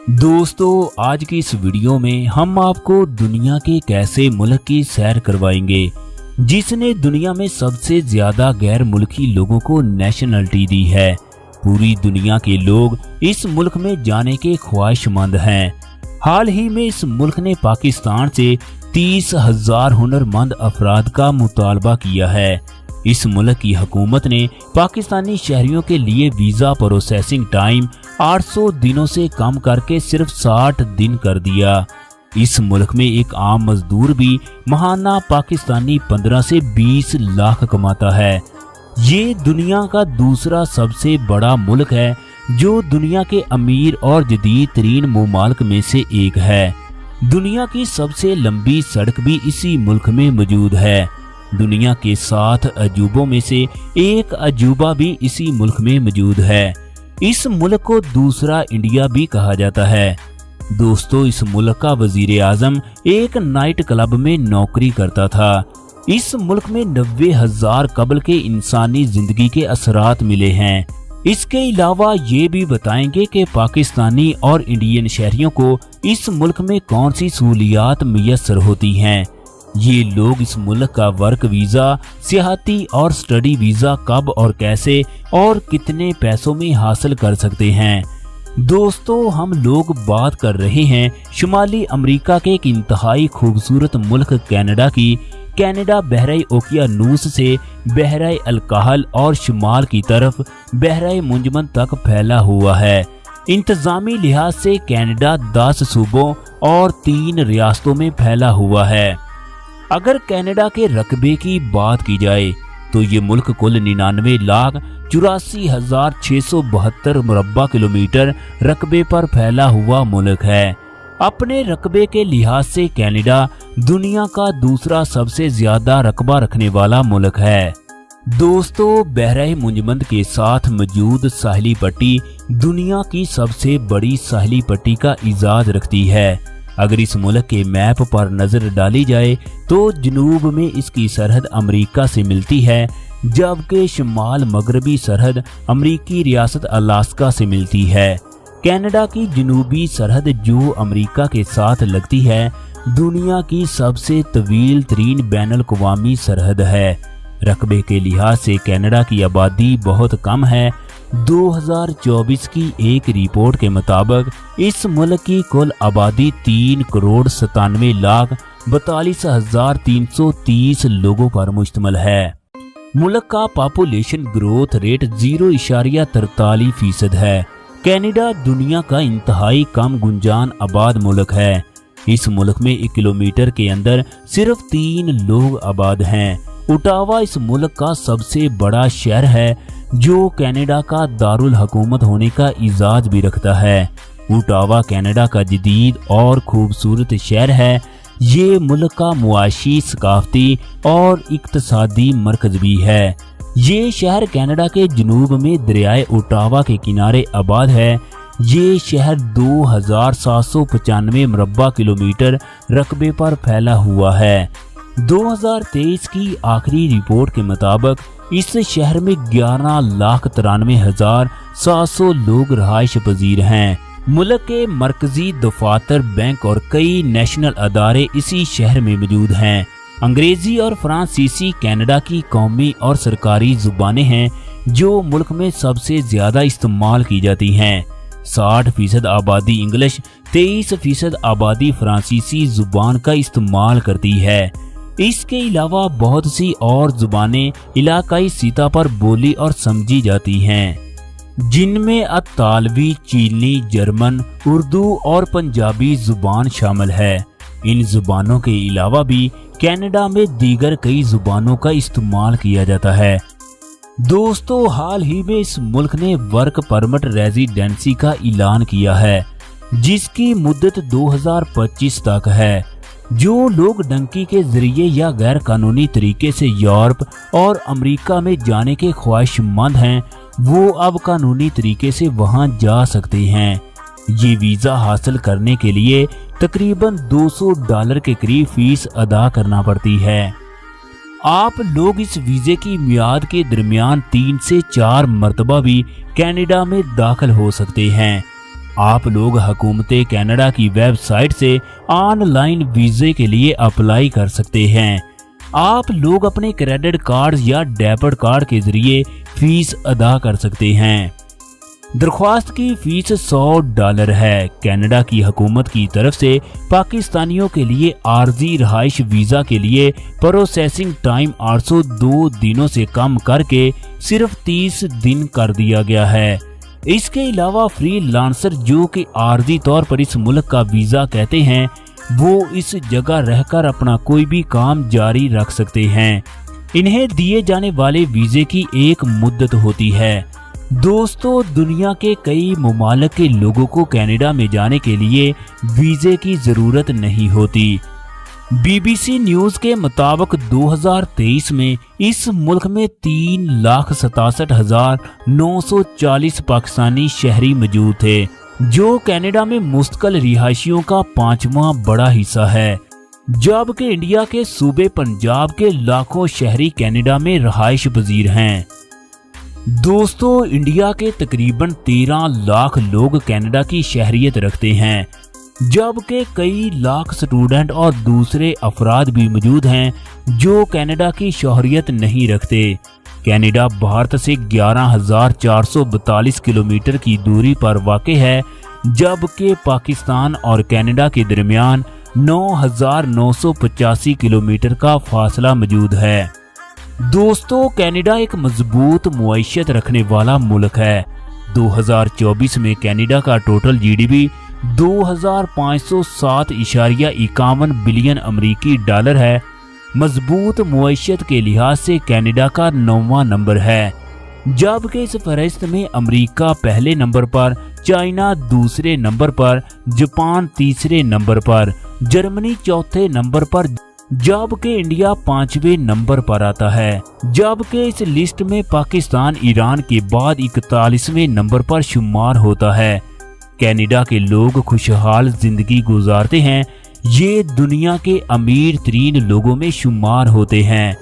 दोस्तों आज की इस वीडियो में हम आपको दुनिया के एक ऐसे मुल्क की सैर करवाएंगे जिसने दुनिया में सबसे ज्यादा गैर मुल्की लोगों को नेशनलिटी दी है। पूरी दुनिया के लोग इस मुल्क में जाने के ख्वाहिशमंद हैं। हाल ही में इस मुल्क ने पाकिस्तान से 30,000 हुनरमंद अफराद का मुतालबा किया है। इस मुल्क की हुकूमत ने पाकिस्तानी शहरियों के लिए वीज़ा प्रोसेसिंग टाइम 800 दिनों से कम करके सिर्फ 60 दिन कर दिया। इस मुल्क में एक आम मजदूर भी महाना पाकिस्तानी 15 से 20 लाख कमाता है। ये दुनिया का दूसरा सबसे बड़ा मुल्क है जो दुनिया के अमीर और जदीद तरीन ममालिक में से एक है। दुनिया की सबसे लंबी सड़क भी इसी मुल्क में मौजूद है। दुनिया के 7 अजूबों में से एक अजूबा भी इसी मुल्क में मौजूद है। इस मुल्क को दूसरा इंडिया भी कहा जाता है। दोस्तों इस मुल्क का वजीर आजम एक नाइट क्लब में नौकरी करता था। इस मुल्क में 90,000 कब्ल के इंसानी जिंदगी के असरात मिले हैं। इसके अलावा ये भी बताएंगे कि पाकिस्तानी और इंडियन शहरियों को इस मुल्क में कौन सी सहूलियात मुयस्सर होती हैं। ये लोग इस मुल्क का वर्क वीज़ा, सियाहती और स्टडी वीज़ा कब और कैसे और कितने पैसों में हासिल कर सकते हैं। दोस्तों हम लोग बात कर रहे हैं शुमाली अमेरिका के एक इंतहाई खूबसूरत मुल्क कनाडा की। कनाडा बहराए ओकियानूस से बहराए अलकाहल और शुमाल की तरफ बहराए मुंजमन तक फैला हुआ है। इंतजामी लिहाज से कनाडा 10 सूबों और 3 रियासतों में फैला हुआ है। अगर कनाडा के रकबे की बात की जाए तो ये मुल्क कुल 99,84,672 मुरब्बा किलोमीटर रकबे पर फैला हुआ मुल्क है। अपने रकबे के लिहाज से कनाडा दुनिया का दूसरा सबसे ज्यादा रकबा रखने वाला मुल्क है। दोस्तों बहराए मुंजमद के साथ मौजूद साहिली पट्टी दुनिया की सबसे बड़ी साहिली पट्टी का इजाज रखती है। अगर इस मुल्क के मैप पर नजर डाली जाए तो जनूब में इसकी सरहद अमेरिका से मिलती है, जबकि शुमाल मगरबी सरहद अमेरिकी रियासत अलास्का से मिलती है। कनाडा की जनूबी सरहद जो अमेरिका के साथ लगती है दुनिया की सबसे तवील तरीन बैनुल अक़वामी सरहद है। रकबे के लिहाज से कनाडा की आबादी बहुत कम है। 2024 की एक रिपोर्ट के मुताबिक इस मुल्क की कुल आबादी 3,97,42,330 लोगों पर मुश्तमिल है। मुल्क का पॉपुलेशन ग्रोथ रेट 0.43% है। कनाडा दुनिया का इंतहाई कम गुंजान आबाद मुल्क है। इस मुल्क में 1 किलोमीटर के अंदर सिर्फ 3 लोग आबाद हैं। ओटावा इस मुल्क का सबसे बड़ा शहर है जो कनाडा का दारुल हुकूमत होने का इजाज भी रखता है। ओटावा कनाडा का जदीद और खूबसूरत शहर है। ये मुल्क का मुआशी, सकाफती और इक्तसादी मरकज भी है। ये शहर कनाडा के जनूब में दरियाए ओटावा के किनारे आबाद है। ये शहर 2,795 मुरब्बा किलोमीटर रकबे पर फैला हुआ है। 2023 की आखिरी रिपोर्ट के मुताबिक इस शहर में 11,93,700 लोग रहायश पजीर हैं। मुल्क के मरकजी दफातर, बैंक और कई नेशनल अदारे इसी शहर में मौजूद हैं। अंग्रेजी और फ्रांसीसी कनाडा की कौमी और सरकारी जुबानें हैं जो मुल्क में सबसे ज्यादा इस्तेमाल की जाती हैं। 60% आबादी इंग्लिश, 23% आबादी फ्रांसीसी जुबान का इस्तेमाल करती है। इसके अलावा बहुत सी और जुबानें इलाकाई सतह पर बोली और समझी जाती हैं, जिनमें अतालवी, चीनी, जर्मन, उर्दू और पंजाबी जुबान शामिल है। इन जुबानों के अलावा भी कनाडा में दीगर कई जुबानों का इस्तेमाल किया जाता है। दोस्तों हाल ही में इस मुल्क ने वर्क परमिट रेजिडेंसी का ऐलान किया है जिसकी मुद्दत 2025 तक है। जो लोग डंकी के जरिए या गैर कानूनी तरीके से यूरोप और अमेरिका में जाने के ख्वाहिशमंद हैं वो अब कानूनी तरीके से वहां जा सकते हैं। ये वीज़ा हासिल करने के लिए तकरीबन $200 के करीब फीस अदा करना पड़ती है। आप लोग इस वीज़े की मियाद के दरमियान 3 से 4 मरतबा भी कनाडा में दाखिल हो सकते हैं। आप लोग हुकूमत कनाडा की वेबसाइट से ऑनलाइन वीज़े के लिए अप्लाई कर सकते हैं। आप लोग अपने क्रेडिट कार्ड या डेबिट कार्ड के जरिए फीस अदा कर सकते हैं। दरख्वास्त की फीस $100 है। कनाडा की हुकूमत की तरफ से पाकिस्तानियों के लिए आर्जी रहाइश वीज़ा के लिए प्रोसेसिंग टाइम 802 दिनों से कम करके सिर्फ 30 दिन कर दिया गया है। इसके अलावा फ्री लांसर जो कि आर्जी तौर पर इस मुल्क का वीज़ा कहते हैं, वो इस जगह रहकर अपना कोई भी काम जारी रख सकते हैं। इन्हें दिए जाने वाले वीज़े की एक मुद्दत होती है। दोस्तों, दुनिया के कई ममालिक के लोगों को कनाडा में जाने के लिए वीज़े की ज़रूरत नहीं होती। BBC न्यूज़ के मुताबिक 2023 में इस मुल्क में 3,67,940 पाकिस्तानी शहरी मौजूद थे, जो कनाडा में मुस्तकिल रिहायशियों का 5वां बड़ा हिस्सा है, जबकि इंडिया के सूबे पंजाब के लाखों शहरी कनाडा में रहाइश पजीर हैं। दोस्तों, इंडिया के तकरीबन 13 लाख लोग कनाडा की शहरियत रखते हैं, जबकि कई लाख स्टूडेंट और दूसरे अफराद भी मौजूद हैं जो कनाडा की शहरियत नहीं रखते। कनाडा भारत से 11,442 किलोमीटर की दूरी पर वाक़ है, जबकि पाकिस्तान और कनाडा के दरमियान 9,985 किलोमीटर का फासला मौजूद है। दोस्तों, कनाडा एक मजबूत मुआइशत रखने वाला मुल्क है। 2024 में कनाडा का टोटल GDP 2,507.51 बिलियन अमरीकी डॉलर है। मजबूत मुआइशत के लिहाज से कनाडा का 9वां नंबर है, जबकि इस फहरिस्त में अमरीका पहले नंबर पर, चाइना दूसरे नंबर पर, जापान तीसरे नंबर पर, जर्मनी चौथे नंबर पर, जबकि इंडिया 5वें नंबर पर आता है। जबकि इस लिस्ट में पाकिस्तान ईरान के बाद 41वें नंबर पर शुमार होता है। कनाडा के लोग खुशहाल जिंदगी गुजारते हैं। ये दुनिया के अमीर तरीन लोगों में शुमार होते हैं।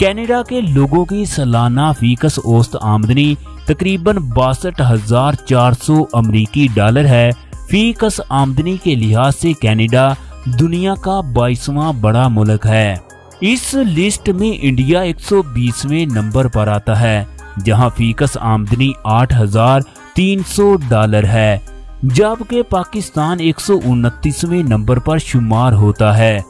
कनाडा के लोगों की सालाना फीकस औसत आमदनी तकरीबन 62,400 अमरीकी डॉलर है। फीकस आमदनी के लिहाज से कनाडा दुनिया का 22वां बड़ा मुल्क है। इस लिस्ट में इंडिया 120वें नंबर पर आता है, जहां फीकस आमदनी $8,300 है, जबकि पाकिस्तान 129वें नंबर पर शुमार होता है।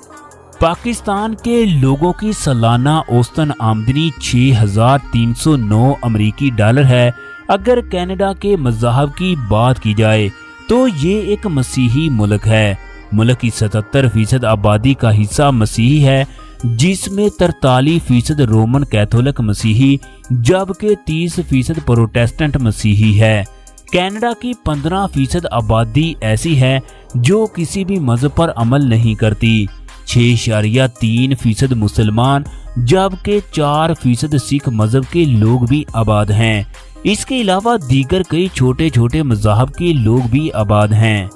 पाकिस्तान के लोगों की सालाना औसतन आमदनी 6,309 अमरीकी डॉलर है। अगर कनाडा के मज़हब की बात की जाए तो ये एक मसीही मुल्क है। मुल्क की 77% आबादी का हिस्सा मसीही है, जिसमें 43% रोमन कैथोलिक मसीही जबकि 30% प्रोटेस्टेंट मसीही है। कनाडा की 15% आबादी ऐसी है जो किसी भी मजहब पर अमल नहीं करती। 6.3% मुसलमान जबकि 4% सिख मजहब के लोग भी आबाद हैं। इसके अलावा दीगर कई छोटे छोटे मज़ाहब के लोग भी आबाद हैं।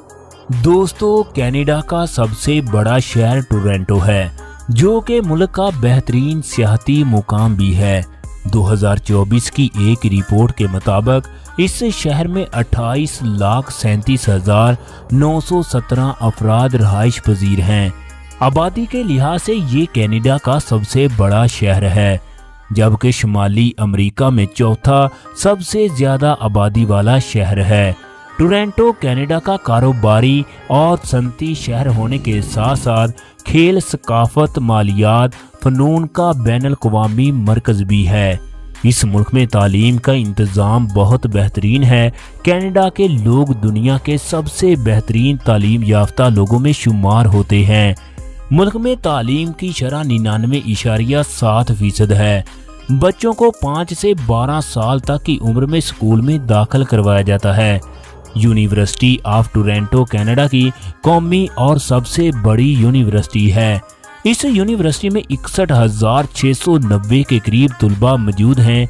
दोस्तों, कनाडा का सबसे बड़ा शहर टोरंटो है, जो कि मुल्क का बेहतरीन सियाहती मुकाम भी है। 2024 की एक रिपोर्ट के मुताबिक इस शहर में 28,37,917 अफराद रहाइश पजीर हैं। आबादी के लिहाज से ये कनाडा का सबसे बड़ा शहर है, जबकि शुमाली अमेरिका में चौथा सबसे ज्यादा आबादी वाला शहर है। टोरंटो कनाडा का कारोबारी और सनती शहर होने के साथ साथ खेल, सकाफत, मालियात, फनून का बैनुल-अक़वामी मरकज़ भी है। इस मुल्क में तालीम का इंतज़ाम बहुत बेहतरीन है। कनाडा के लोग दुनिया के सबसे बेहतरीन तालीम याफ्ता लोगों में शुमार होते हैं। मुल्क में तालीम की शरह 99.7% है। बच्चों को 5 से 12 साल तक की उम्र में स्कूल में दाखिल करवाया जाता है। यूनिवर्सिटी ऑफ टोरंटो कनाडा की कौमी और सबसे बड़ी यूनिवर्सिटी है। इस यूनिवर्सिटी में 61,690 के करीब तलबा मौजूद हैं।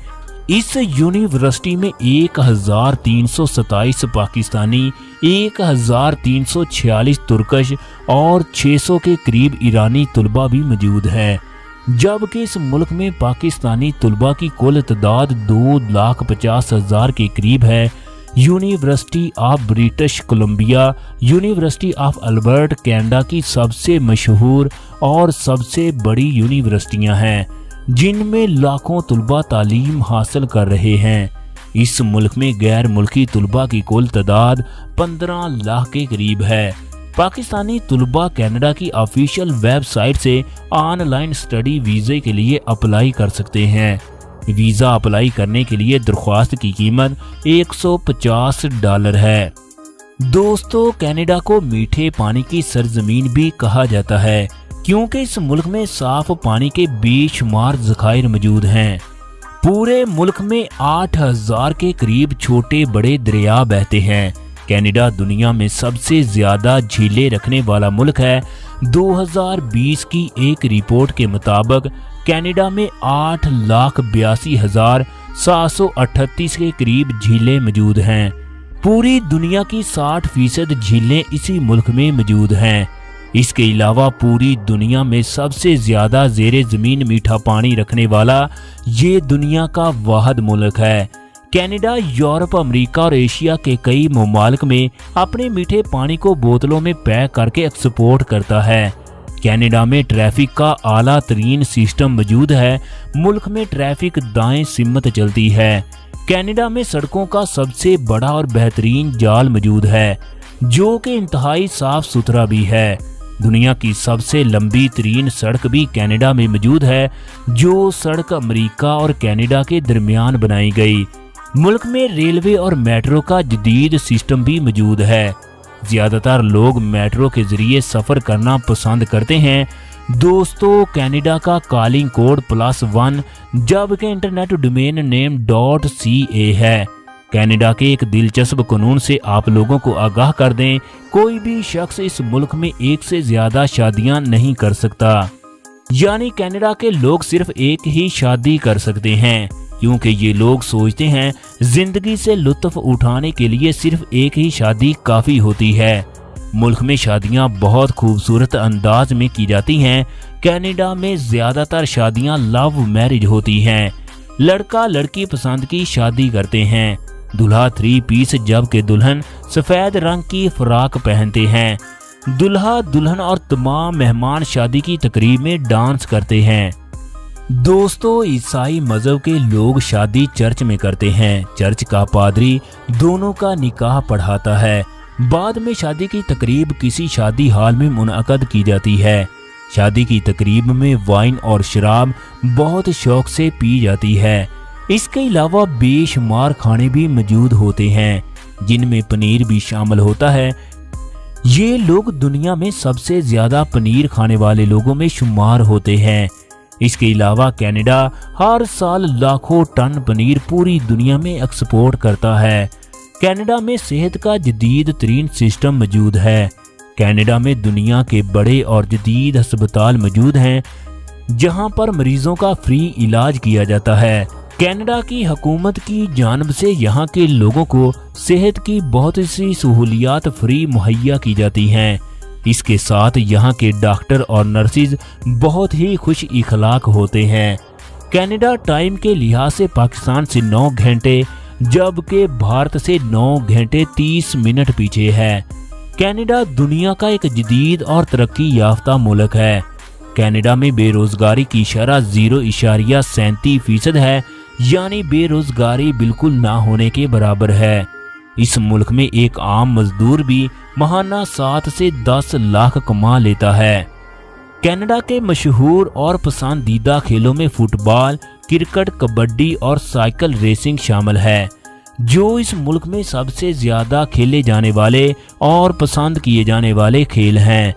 इस यूनिवर्सिटी में 1,327 पाकिस्तानी, 1,346 तुर्कश और 600 के करीब ईरानी तलबा भी मौजूद हैं। जबकि इस मुल्क में पाकिस्तानी तलबा की कुल तादाद 2,50,000 के करीब है। University of British Columbia, university of Albert Canada की सबसे मशहूर और सबसे बड़ी यूनिवर्सिटियां हैं, जिनमें लाखों तलबा तालीम हासिल कर रहे हैं। इस मुल्क में गैर मुल्की तलबा की कुल तादाद 15 लाख के करीब है। पाकिस्तानी तलबा कनाडा की ऑफिशियल वेबसाइट से ऑनलाइन स्टडी वीज़े के लिए अप्लाई कर सकते हैं। वीज़ा अप्लाई करने के लिए दरख्वास्त की कीमत $150 है। दोस्तों, कनाडा को मीठे पानी की सरजमीन भी कहा जाता है, क्योंकि इस मुल्क में साफ पानी के बेशुमार ज़खायर मौजूद हैं। पूरे मुल्क में 8000 के करीब छोटे बड़े दरिया बहते हैं। कनाडा दुनिया में सबसे ज्यादा झीलें रखने वाला मुल्क है। 2020 की एक रिपोर्ट के मुताबिक कनाडा में 8,82,738 के करीब झीलें मौजूद हैं। पूरी दुनिया की 60% झीलें इसी मुल्क में मौजूद हैं। इसके अलावा पूरी दुनिया में सबसे ज्यादा ज़ेरे ज़मीन मीठा पानी रखने वाला ये दुनिया का वाहिद मुल्क है। कनाडा यूरोप, अमेरिका और एशिया के कई ममालिक में अपने मीठे पानी को बोतलों में पैक करके एक्सपोर्ट करता है। कनाडा में ट्रैफिक का आला तरीन सिस्टम मौजूद है। मुल्क में ट्रैफिक दाएं सिमत चलती है। कनाडा में सड़कों का सबसे बड़ा और बेहतरीन जाल मौजूद है, जो कि इंतहाई साफ सुथरा भी है। दुनिया की सबसे लंबी तरीन सड़क भी कनाडा में मौजूद है, जो सड़क अमेरिका और कनाडा के दरमियान बनाई गई। मुल्क में रेलवे और मेट्रो का जदीद सिस्टम भी मौजूद है। ज्यादातर लोग मेट्रो के जरिए सफर करना पसंद करते हैं। दोस्तों, कनाडा का कॉलिंग कोड +1 जबकि इंटरनेट डोमेन नेम .ca है। कनाडा के एक दिलचस्प कानून से आप लोगों को आगाह कर दें, कोई भी शख्स इस मुल्क में एक से ज्यादा शादियां नहीं कर सकता। यानी कनाडा के लोग सिर्फ एक ही शादी कर सकते हैं, क्योंकि ये लोग सोचते हैं जिंदगी से लुत्फ उठाने के लिए सिर्फ एक ही शादी काफी होती है। मुल्क में शादियां बहुत खूबसूरत अंदाज में की जाती हैं। कनाडा में ज्यादातर शादियां लव मैरिज होती हैं। लड़का लड़की पसंद की शादी करते हैं। दूल्हा 3 पीस जबकि दुल्हन सफेद रंग की फ्राक पहनते हैं। दूल्हा दुल्हन और तमाम मेहमान शादी की तकरीब में डांस करते हैं। दोस्तों, ईसाई मजहब के लोग शादी चर्च में करते हैं। चर्च का पादरी दोनों का निकाह पढ़ाता है। बाद में शादी की तकरीब किसी शादी हॉल में मुनअकद की जाती है। शादी की तकरीब में वाइन और शराब बहुत शौक से पी जाती है। इसके अलावा बेशुमार खाने भी मौजूद होते हैं, जिनमें पनीर भी शामिल होता है। ये लोग दुनिया में सबसे ज्यादा पनीर खाने वाले लोगों में शुमार होते हैं। इसके अलावा कनाडा हर साल लाखों टन पनीर पूरी दुनिया में एक्सपोर्ट करता है। कनाडा में सेहत का जदीद तरीन सिस्टम मौजूद है। कनाडा में दुनिया के बड़े और जदीद अस्पताल मौजूद हैं, जहां पर मरीजों का फ्री इलाज किया जाता है। कनाडा की हुकूमत की जानिब से यहाँ के लोगों को सेहत की बहुत सी सहूलियात फ्री मुहैया की जाती हैं। इसके साथ यहाँ के डॉक्टर और नर्सिस बहुत ही खुश इखलाक होते हैं। कनाडा टाइम के लिहाज से पाकिस्तान से 9 घंटे जबकि भारत से 9 घंटे 30 मिनट पीछे है। कनाडा दुनिया का एक जदीद और तरक्की याफ्ता मुल्क है। कनाडा में बेरोजगारी की शरह 0.37% है, यानी बेरोजगारी बिल्कुल ना होने के बराबर है। इस मुल्क में एक आम मजदूर भी महाना 7 से 10 लाख कमा लेता है। कनाडा के मशहूर और पसंदीदा खेलों में फुटबॉल, क्रिकेट, कबड्डी और साइकिल रेसिंग शामिल है, जो इस मुल्क में सबसे ज्यादा खेले जाने वाले और पसंद किए जाने वाले खेल हैं।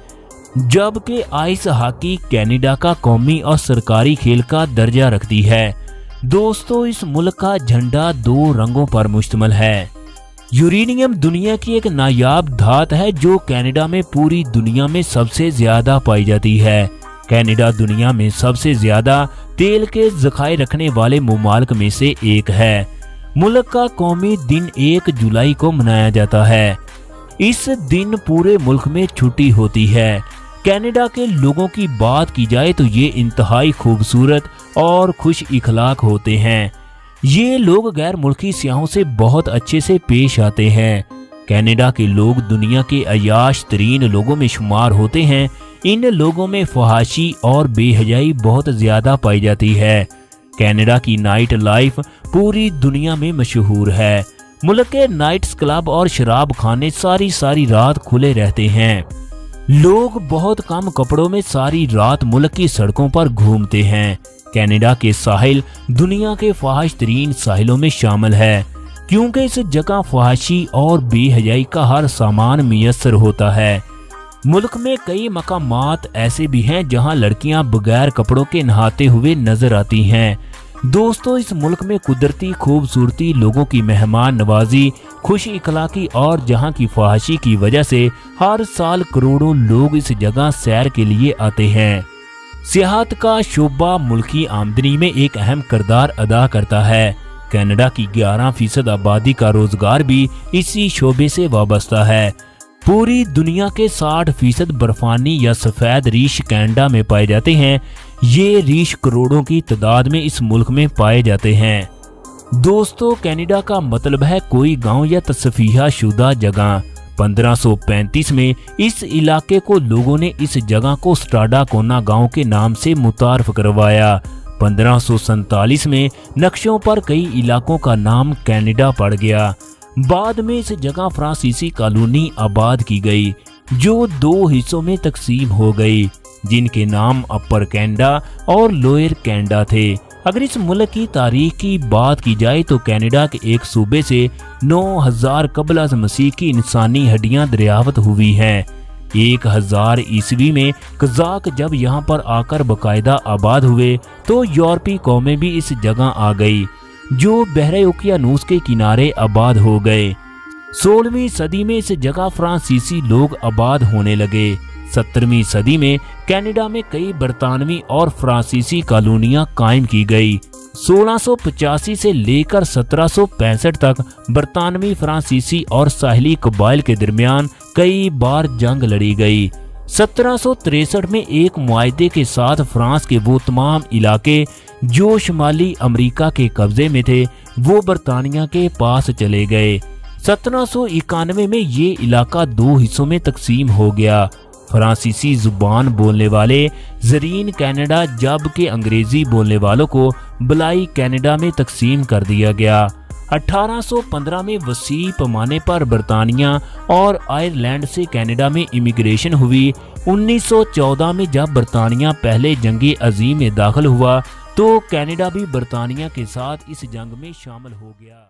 जबकि आइस हॉकी कनाडा का कौमी और सरकारी खेल का दर्जा रखती है। दोस्तों, इस मुल्क का झंडा 2 रंगों पर मुश्तमिल है। यूरेनियम दुनिया की एक नायाब धात है, जो कनाडा में पूरी दुनिया में सबसे ज्यादा पाई जाती है। कनाडा दुनिया में सबसे ज्यादा तेल के ज़खायर रखने वाले ममालिक में से एक है। मुल्क का कौमी दिन 1 जुलाई को मनाया जाता है। इस दिन पूरे मुल्क में छुट्टी होती है। कनाडा के लोगों की बात की जाए तो ये इंतहाई खूबसूरत और खुश इखलाक होते हैं। یہ لوگ غیر ملکی سیاحوں سے بہت اچھے سے پیش آتے ہیں۔ کینیڈا کے لوگ دنیا کے عیاش ترین لوگوں میں شمار ہوتے ہیں۔ ان لوگوں میں فحاشی اور بے حیائی بہت زیادہ پائی جاتی ہے۔ کینیڈا کی نائٹ لائف پوری دنیا میں مشہور ہے۔ ملک کے نائٹس کلب اور شراب خانے ساری رات کھلے رہتے ہیں۔ لوگ بہت کم کپڑوں میں ساری رات ملک کی سڑکوں پر گھومتے ہیں۔ کینیڈا کے ساحل دنیا کے فحش ترین ساحلوں میں شامل ہے، کیونکہ اس جگہ فحاشی اور بے حیائی کا ہر سامان میسر ہوتا ہے۔ ملک میں کئی مقامات ایسے بھی ہیں جہاں لڑکیاں بغیر کپڑوں کے نہاتے ہوئے نظر آتی ہیں۔ دوستو، اس ملک میں قدرتی خوبصورتی، لوگوں کی مہمان نوازی، خوش اخلاقی اور جہاں کی فحاشی کی وجہ سے ہر سال کروڑوں لوگ اس جگہ سیر کے لیے آتے ہیں۔ سیاحت کا شعبہ ملکی آمدنی میں ایک اہم کردار ادا کرتا ہے۔ کینیڈا کی 11% آبادی کا روزگار بھی اسی شعبے سے وابستہ ہے۔ پوری دنیا کے 60% برفانی یا سفید ریش کینیڈا میں پائے جاتے ہیں۔ یہ ریش کروڑوں کی تعداد میں اس ملک میں پائے جاتے ہیں۔ دوستو، کینیڈا کا مطلب ہے کوئی گاؤں یا تصفیہ شدہ جگہ۔ 1535 میں اس علاقے کو لوگوں نے اس جگہ کو سٹاڈا کونا گاؤں کے نام سے متعارف کروایا۔ 1547 میں نقشوں پر کئی علاقوں کا نام کینیڈا پڑ گیا۔ بعد میں اس جگہ فرانسیسی کالونی آباد کی گئی، جو 2 حصوں میں تقسیم ہو گئی، جن کے نام اپر کینیڈا اور لوئر کینیڈا تھے۔ اگر اس ملک کی تاریخ کی بات کی جائے تو کینیڈا کے ایک صوبے سے 9000 قبل از مسیح کی انسانی ہڈیاں دریافت ہوئی ہیں۔ 1000 عیسوی میں قزاق جب یہاں پر آ کر باقاعدہ آباد ہوئے تو یورپی قومیں بھی اس جگہ آ گئی، جو بحر اوقیانوس کے کنارے آباد ہو گئے۔ 16ویں صدی میں اس جگہ فرانسیسی لوگ آباد ہونے لگے۔ 17ویں صدی میں کینیڈا میں کئی برطانوی اور فرانسیسی کالونیاں قائم کی گئی۔ 1685 سے لے کر 1765 تک برطانوی، فرانسیسی اور ساحلی قبائل کے درمیان کئی بار جنگ لڑی گئی۔ 1763 میں ایک معاہدے کے ساتھ فرانس کے وہ تمام علاقے جو شمالی امریکہ کے قبضے میں تھے وہ برطانیہ کے پاس چلے گئے۔ 1791 میں یہ علاقہ 2 حصوں میں تقسیم ہو گیا۔ فرانسیسی زبان بولنے والے زرعین کینیڈا جبکہ انگریزی بولنے والوں کو بلائی کینیڈا میں تقسیم کر دیا گیا۔ 1815 میں وسیع پیمانے پر برطانیہ اور آئرلینڈ سے کینیڈا میں امیگریشن ہوئی۔ 1914 میں جب برطانیہ پہلے جنگ عظیم میں داخل ہوا تو کینیڈا بھی برطانیہ کے ساتھ اس جنگ میں شامل ہو گیا۔